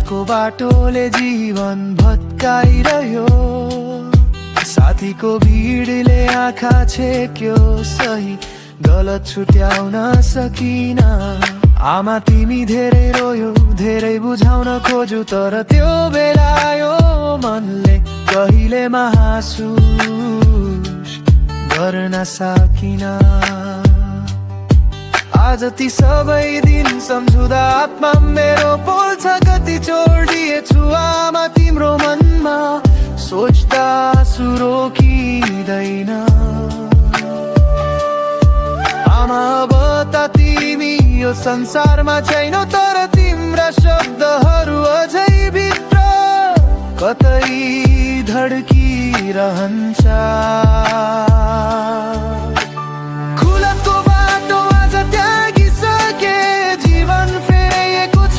को बाटोले जीवन भत्काइरह्यो। साथीको भिडले आँखा छेक्यो, सही गलत छुट्याउन सकिन। आमा तिमी धेरै रोयो, धेरै बुझाउन खोज्यो, तर त्यो बेला यो मनले कहिले महसुस गर्न सकिन। आज ती सबै दिन सम्झुदा आत्मा मेरो पोल्छ, कति छोडिएछु आमा तिम्रो मनमा, सोच्दा आँसु रोकिँदैन। आमा अब त तिमी यो संसारमा छैनौ, तर तिम्रा शब्दहरू अझै भित्र कतै धड्किरहन्छ। खुलको बाटो आज त्यागिसके, जीवन फेरिएको छ,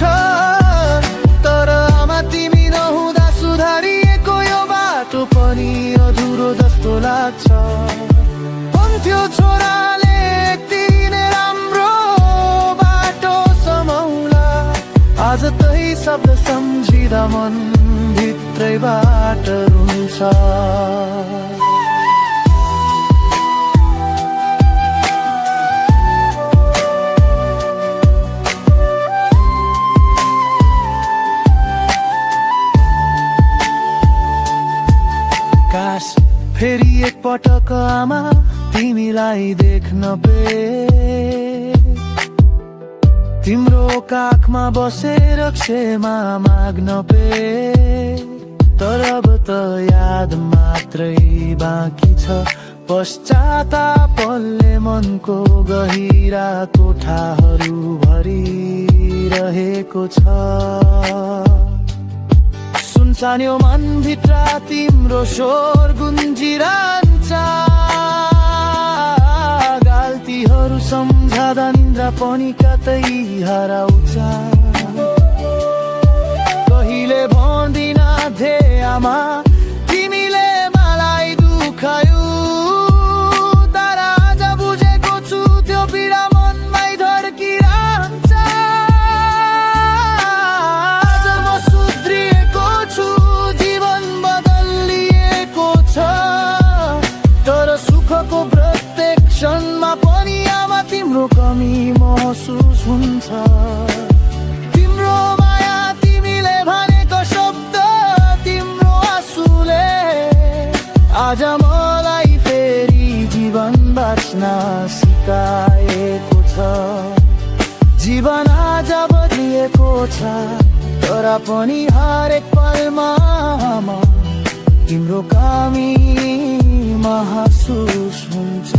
तर आमा तिमी नहुँदा सुधारिएको यो बाटो पनि अधुरो जस्तो लाग्छ। भन्थ्यो छोराले तिनै राम्रो बाटो समाउला, आज तै शब्द सम्झिँदा मन भित्रैबाट रुन्छ। काश फेरि एकपटक आमा तिमीलाई देख्न पे, तिम्रो काखमा बसेर क्षमा माग्न पे, तर अब त याद मात्रै बाँकी छ। पश्चातापले मनको गहिरा कोठाहरू भरिरहेको छ। सुनसान्यो मनभित्र तिम्रो स्वर गुन्जिरहन्छ, गाल्तीहरू सम्झादा निन्द्रा पनि कतै हराउँछ। कहिले भन्दिनथे आमा तिमीले मलाई दुखायौ, तर आज बुझेको छु त्यो पीडा मनमै धड्किरहन्छ। आज म सुध्रिएको छु, जीवन बदलिएको छ, तर सुखको प्रत्येक क्षणमा पनि आमा तिम्रो कमी महसुस हुन्छ। तिम्रो माया, तिमीले भनेको शब्द, तिम्रो आँसुले आज मलाई फेरि जीवन बाँच्न सिकाएको छ। जीवन आज बदलिएको छ, तर पनि हरेक पलमा तिम्रो कमी महसुस हुन्छ।